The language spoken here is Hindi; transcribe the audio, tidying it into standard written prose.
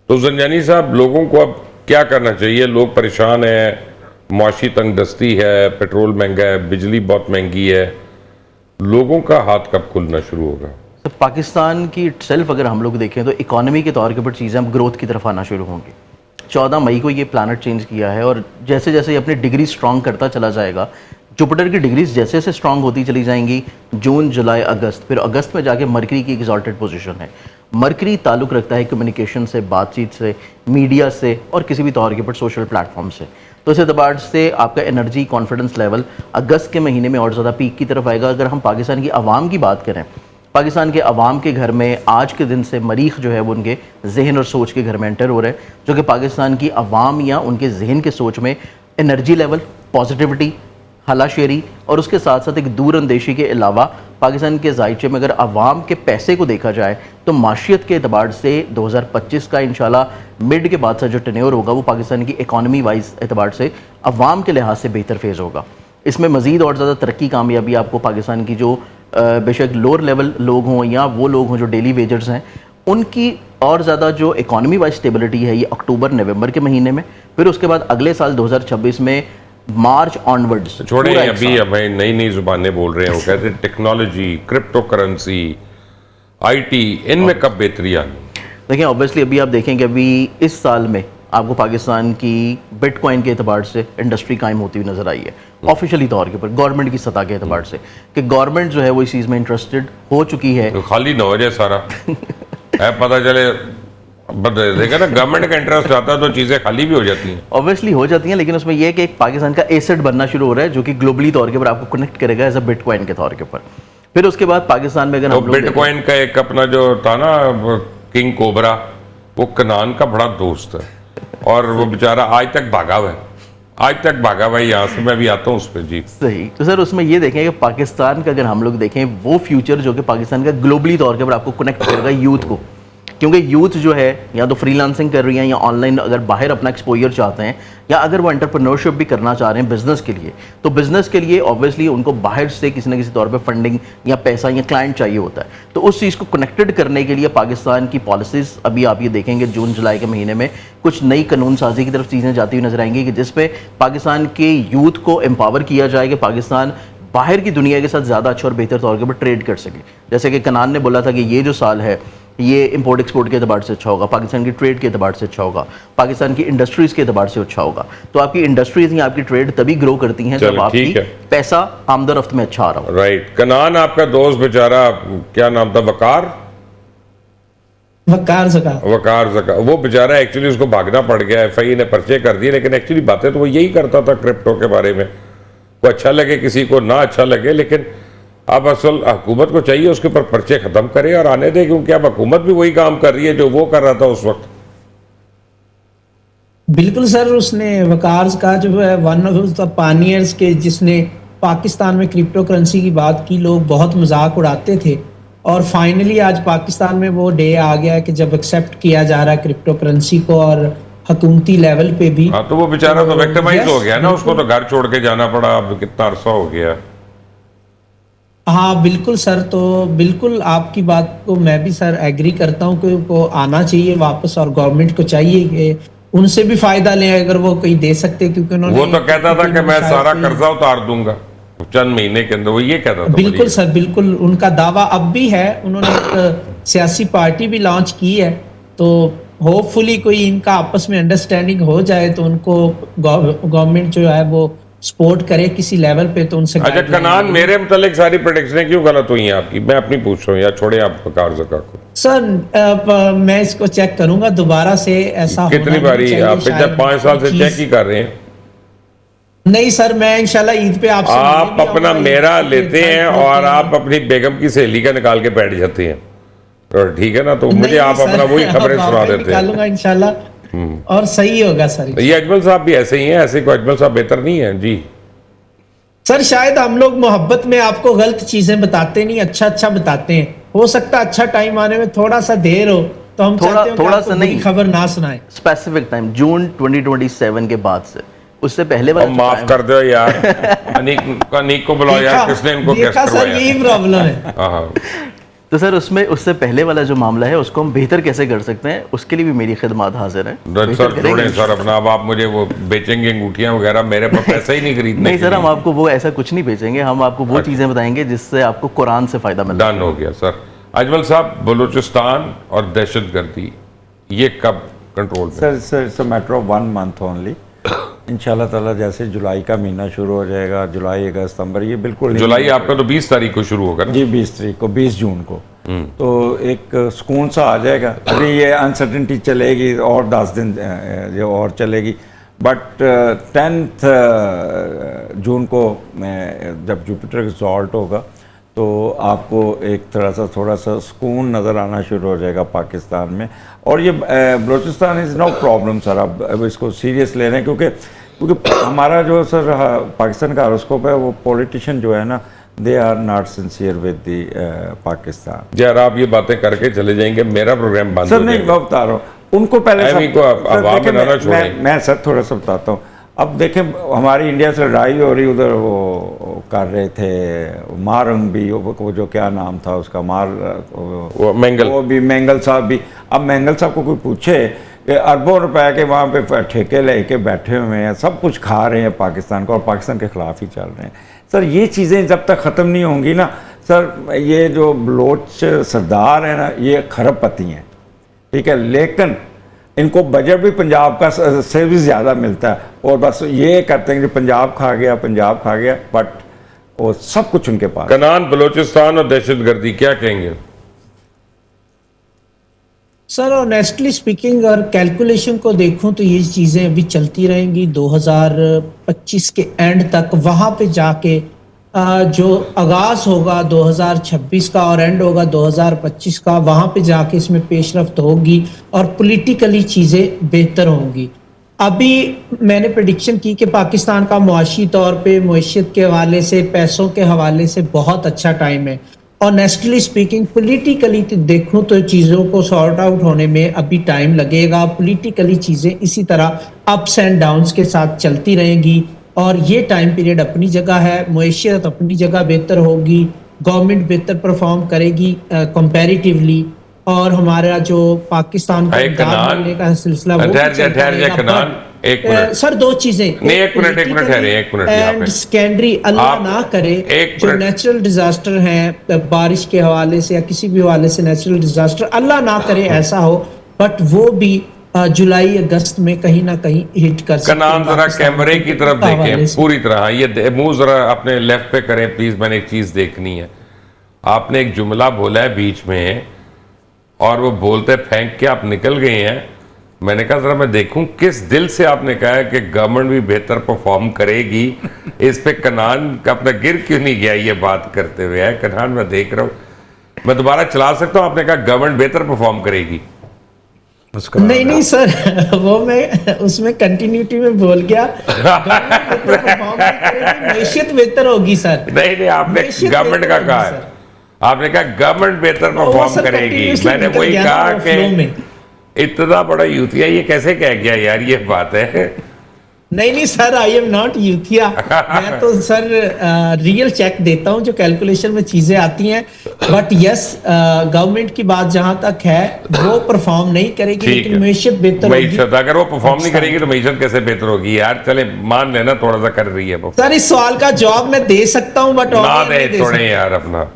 तो ज़ंजानी साहब, लोगों को अब क्या करना चाहिए? लोग परेशान हैं, माशी तंगदस्ती है, पेट्रोल महंगा है, बिजली बहुत महंगी है, लोगों का हाथ कब खुलना शुरू होगा? तो पाकिस्तान की इटसेल्फ अगर हम लोग देखें तो इकोनॉमी के तौर के ऊपर चीज़ें अब ग्रोथ की तरफ आना शुरू होंगी। 14 मई को ये प्लानट चेंज किया है और जैसे जैसे ये अपनी डिग्री स्ट्रॉन्ग करता चला जाएगा, जुपिटर की डिग्रीज जैसे जैसे स्ट्रॉन्ग होती चली जाएंगी, जून, जुलाई, अगस्त, फिर अगस्त में जाके मरकरी की एक्सॉल्टेड पोजीशन है। मरकरी ताल्लुक़ रखता है कम्युनिकेशन से, बातचीत से, मीडिया से और किसी भी तौर के ऊपर सोशल प्लेटफॉर्म से। तो इस एतबार से आपका एनर्जी कॉन्फिडेंस लेवल अगस्त के महीने में और ज़्यादा पीक की तरफ आएगा। अगर हम पाकिस्तान की आवाम की बात करें, पाकिस्तान के अवाम के घर में आज के दिन से मरीख जो है वो उनके जहन और सोच के घर में एंटर हो रहा है, जो कि पाकिस्तान की अवाम या उनके जहन के सोच में एनर्जी लेवल, पॉजिटिविटी, हलाशेरी और उसके साथ साथ एक दूर अंदेशी के अलावा पाकिस्तान के जायचे में अगर अवाम के पैसे को देखा जाए तो माशियत के अतबार से 2025 का इंशाल्लाह मिड के बाद से जो टेन्योर होगा वो पाकिस्तान की इकॉनमी वाइज एतबार से अवाम के लिहाज से बेहतर फेज़ होगा। इसमें मज़ीद और ज़्यादा तरक्की कामयाबी आपको पाकिस्तान की जो बेशक लोअर लेवल लोग हों या वो लोग हों जो डेली वेजर्स हैं, उनकी और ज़्यादा जो इकॉनमी वाइज स्टेबिलिटी है ये अक्टूबर नवंबर के महीने में, फिर उसके बाद अगले साल 2026 में मार्च ऑनवर्ड्स। छोड़े अभी हमें नई नई जुबानें बोल रहे हैं, वो कहते हैं टेक्नोलॉजी, क्रिप्टो करेंसी, आईटी, इनमें कब बेहतरी आनी? देखिए ऑब्वियसली अभी आप देखें कि अभी इस साल में आपको पाकिस्तान की बिटकॉइन के एतबार से इंडस्ट्री कायम होती हुई नज़र आई है ऑफिशियली तौर के ऊपर, गवर्नमेंट की सतह के एतबार से, कि गवर्नमेंट जो है वो इस चीज़ में इंटरेस्टेड हो चुकी है। तो खाली न हो जाए सारा है, पता चले देखा ना, गवर्नमेंट का इंटरेस्ट आता है तो चीज़ें खाली भी हो जाती हैं। ऑब्वियसली हो जाती हैं, लेकिन उसमें यह है कि एक पाकिस्तान का एसेट बनना शुरू हो रहा है जो कि ग्लोबली तौर के ऊपर आपको कनेक्ट करेगा एज अ बिटकॉइन के तौर के ऊपर। फिर उसके बाद पाकिस्तान में अगर तो बिटकॉइन का एक अपना जो था ना किंग कोबरा, वो कनान का बड़ा दोस्त है और वो बेचारा आज तक भागा हुआ है, आज तक भागा हुआ है यहाँ से। मैं भी आता हूँ उस पर। जी सही। तो सर उसमें ये देखें कि पाकिस्तान का अगर हम लोग देखें वो फ्यूचर जो कि पाकिस्तान का ग्लोबली तौर के ऊपर आपको कनेक्ट करेगा यूथ को, क्योंकि यूथ जो है या तो फ्रीलांसिंग कर रही हैं या ऑनलाइन अगर बाहर अपना एक्सपोजर चाहते हैं या अगर वो एंटरप्रेन्योरशिप भी करना चाह रहे हैं बिजनेस के लिए, तो बिजनेस के लिए ऑब्वियसली उनको बाहर से किसी न किसी तौर पे फंडिंग या पैसा या क्लाइंट चाहिए होता है। तो उस चीज़ को कनेक्टेड करने के लिए पाकिस्तान की पॉलिसीज़ अभी आप ये देखेंगे जून जुलाई के महीने में कुछ नई कानून साजी की तरफ चीज़ें जाती हुई नजर आएंगी कि जिसपे पाकिस्तान के यूथ को एम्पावर किया जाए कि पाकिस्तान बाहर की दुनिया के साथ ज़्यादा अच्छा और बेहतर तौर के ऊपर ट्रेड कर सके। जैसे कि कनान ने बोला था कि ये जो साल है ये इंपोर्ट एक्सपोर्ट के एतबार से अच्छा होगा, पाकिस्तान की ट्रेड के एतबार से अच्छा होगा, पाकिस्तान की इंडस्ट्रीज़ के एतबार से अच्छा होगा। तो आपकी इंडस्ट्रीज़ या आपकी ट्रेड तभी ग्रो करती हैं जब आपकी पैसा आमदरफ्त में अच्छा आ रहा हो। राइट। कनान आपका दोस्त बेचारा, क्या नाम था, वकार जका, वो बेचारा एक्चुअली उसको भागना पड़ गया, एफआई ने पर्चे कर दिए, लेकिन एक्चुअली बातें तो वो यही करता था क्रिप्टो के बारे में। वो अच्छा लगे किसी को, ना अच्छा लगे, लेकिन अब असल हुकूमत को चाहिए उसके ऊपर पर्चे खत्म करे और आने दे, क्योंकि अब हुकूमत भी वही काम कर रही है जो वो कर रहा था उस वक्त। बिल्कुल सर, उसने वकार का जो है वन ऑफ द पानियर्स के, जिसने पाकिस्तान में क्रिप्टो करेंसी की बात की, लोग बहुत मजाक उड़ाते थे और फाइनली आज पाकिस्तान में वो डे आ गया है कि जब एक्सेप्ट किया जा रहा है क्रिप्टो करेंसी को और हुकूमती लेवल पे भी। हाँ, तो वो बेचारा तो विक्टिमाइज हो गया ना, उसको तो घर छोड़ के जाना पड़ा, अब कितना अरसा हो गया। हाँ बिल्कुल सर, तो बिल्कुल आपकी बात को मैं भी सर एग्री करता हूँ कि वो आना चाहिए वापस और गवर्नमेंट को चाहिए कि उनसे भी फायदा लें अगर वो कहीं दे सकते, क्योंकि उन्होंने वो तो कहता था कि मैं सारा कर्जा उतार दूंगा चंद महीने के अंदर, वो ये कहता था। बिल्कुल सर, बिल्कुल उनका दावा अब भी है। उन्होंने एक सियासी पार्टी भी लॉन्च की है, तो होपफुली कोई इनका आपस में अंडरस्टैंडिंग हो जाए तो उनको गवर्नमेंट जो है वो सपोर्ट करे किसी लेवल पे, तो उनसे। अच्छा कनान, मेरे मुतालिक सारी प्रेडिक्शनें क्यों गलत हुई हैं आपकी? मैं अपनी पूछ रहा हूँ, या छोड़े आप वकार ज़का को। सर मैं इसको चेक करूंगा दोबारा से, ऐसा कितनी बारी आप पिछले 5 साल से चेक ही कर रहे हैं? नहीं सर, मैं इंशाल्लाह ईद पे आपसे आप अपना मेरा लेते हैं और आप अपनी बेगम की सहेली का निकाल के बैठ जाते हैं, और ठीक है ना, तो मुझे आप अपना वही खबरें सुना देते हैं इंशाल्लाह, और सही होगा सर। ये अजमल साहब भी ऐसे ही हैं, ऐसे को अजमल साहब बेहतर नहीं है? जी सर, शायद हम लोग मोहब्बत में आपको गलत चीजें बताते नहीं, अच्छा अच्छा बताते हैं। हो सकता है अच्छा टाइम आने में थोड़ा सा देर हो तो हम थोड़ा सा नहीं खबर ना सुनाए। स्पेसिफिक टाइम जून 2027 के बाद से, उससे पहले वाला माफ कर दो यार, अनीक को बुलाओ यार, किसने इनको देखा सर, यही प्रॉब्लम है। तो सर उसमें उससे पहले वाला जो मामला है उसको हम बेहतर कैसे कर सकते हैं, उसके लिए भी मेरी खिदमत हाजिर है। बेहतर सर करेंगे। छोड़ें सर अपना, अब आप मुझे वो बेचेंगे अंगूठियां वगैरह, मेरे पास पैसा ही नहीं खरीदने नहीं के सर, हम लिए। आपको वो ऐसा कुछ नहीं बेचेंगे, हम आपको वो चीज़ें बताएंगे जिससे आपको कुरान से फ़ायदा मिलता डन हो गया सर। अजमल साहब, बलूचिस्तान और दहशतगर्दी ये कब कंट्रोल में? Sir it's a matter of 1 month only. इंशाल्लाह ताला जैसे जुलाई का महीना शुरू हो जाएगा, जुलाई अगस्त सितंबर, ये बिल्कुल नहीं- जुलाई आपका तो 20 तारीख को शुरू होगा ना? जी 20 तारीख को, 20 जून को, तो एक सुकून सा आ जाएगा। अभी ये अनसर्टेनिटी चलेगी और 10 दिन ये और चलेगी, बट 10th जून को जब जुपिटर एक्सॉल्ट होगा तो आपको एक तरह से थोड़ा सा सुकून नज़र आना शुरू हो जाएगा पाकिस्तान में। और ये Balochistan is no problem sir, अब इसको सीरियस ले रहे हैं, क्योंकि हमारा जो सर पाकिस्तान का हॉरोस्कोप है, वो पॉलिटिशियन जो है ना, they are not sincere with the Pakistan. यार आप ये बातें करके चले जाएंगे, मेरा प्रोग्राम बंद सर हो नहीं, जाएगा। मैं बता रहा हूँ उनको पहले एमी को आप सर, आप देखें, बनाना छोड़ें। मैं सर थोड़ा सा बताता हूँ। अब देखें, हमारी इंडिया से लड़ाई हो रही, उधर वो कर रहे थे मारंग भी, वो जो क्या नाम था उसका, वो मैंगल, वो भी मैंगल साहब भी। अब मैंगल साहब को कोई पूछे कि अरबों रुपए के वहाँ पे ठेके लेके बैठे हुए हैं, सब कुछ खा रहे हैं पाकिस्तान को, और पाकिस्तान के खिलाफ ही चल रहे हैं। सर ये चीज़ें जब तक ख़त्म नहीं होंगी ना सर, ये जो बलोच सरदार है ना, ये खरबपति हैं, ठीक है, लेकिन इनको बजट भी पंजाब का से भी ज़्यादा मिलता है, और बस ये करते हैं कि पंजाब खा गया, पंजाब खा गया, बट वो सब कुछ उनके पास। कनान, बलूचिस्तान और दहशतगर्दी क्या कहेंगे? सर ऑनेस्टली स्पीकिंग, और कैलकुलेशन को देखूं तो ये चीज़ें अभी चलती रहेंगी 2025 के एंड तक। वहाँ पे जाके जो आगाज़ होगा 2026 का और एंड होगा 2025 का, वहाँ पे जाके इसमें पेशरफ्त होगी और पॉलिटिकली चीज़ें बेहतर होंगी। अभी मैंने प्रेडिक्शन की कि पाकिस्तान का मुआशी तौर पे मईशत के हवाले से, पैसों के हवाले से बहुत अच्छा टाइम है। ऑनेस्टली स्पीकिंग पॉलिटिकली तो देखूं तो चीज़ों को सॉर्ट आउट होने में अभी टाइम लगेगा। पॉलिटिकली चीज़ें इसी तरह अप्स एंड डाउन्स के साथ चलती रहेंगी, और ये टाइम पीरियड अपनी जगह है, मईशत अपनी जगह बेहतर होगी, गवर्नमेंट बेहतर परफॉर्म करेगी कंपैरेटिवली, और हमारा जो पाकिस्तान का इमदाद मिलने का सिलसिला वो भी ठहर जा चलता रहेगा। कनान, एक मिनट सर दो चीजें, नहीं, एक मिनट ठहरे, एक मिनट यहाँ पे। एंड सेकेंडरी, अल्लाह आप ना करे एक जो मिनट। नेचुरल डिजास्टर हैं, बारिश के हवाले से या किसी भी हवाले से नेचुरल डिजास्टर, अल्लाह ना करे ऐसा हो, बट वो भी जुलाई अगस्त में कहीं ना कहीं हिट कर सकते कनान हैं जरा पाकिस्तान कैमरे की तरफ के हवाले देखें से। पूरी तरह, ये मुंह जरा अपने लेफ्ट पे करें प्लीज, मैंने एक चीज देखनी है। आपने एक जुमला बोला है बीच में, और वो बोलते फेंक के आप निकल गए हैं। मैंने कहा जरा मैं देखूं किस दिल से आपने कहा है कि गवर्नमेंट भी बेहतर परफॉर्म करेगी। इस पे कनान का अपना गिर क्यों नहीं गया ये बात करते हुए है? कनान मैं देख रहा हूं, मैं दोबारा चला सकता हूं? आपने कहा गवर्नमेंट बेहतर परफॉर्म करेगी। नहीं नहीं सर, वो मैं उसमें कंटिन्यूटी में बोल गया। मैशियत बेहतर होगी सर। नहीं नहीं, आपने मैशियत गवर्नमेंट का बेहतर कहा होगी, है, सर। आपने कहा गवर्नमेंट बेहतर वो परफॉर्म सर करेगी। continuously मैंने निकल वही गया ना कहा वो flow में। कि इतना बड़ा यूथिया ये कैसे कह गया यार, ये बात है। नहीं नहीं सर, आई एम नॉट यूथिया। मैं तो सर रियल चेक देता हूं जो कैलकुलेशन में चीजें आती हैं, बट यस गवर्नमेंट की बात जहां तक है वो परफॉर्म नहीं करेगी, ठीक लेकिन है। मैशियत बेहतर होगी। मैशत अगर वो परफॉर्म नहीं करेगी तो मैशत कैसे बेहतर होगी यार? चले मान लेना थोड़ा सा कर रही है perform। सर इस सवाल का जवाब मैं दे सकता हूं, बट ना दे छोड़े यार अपना।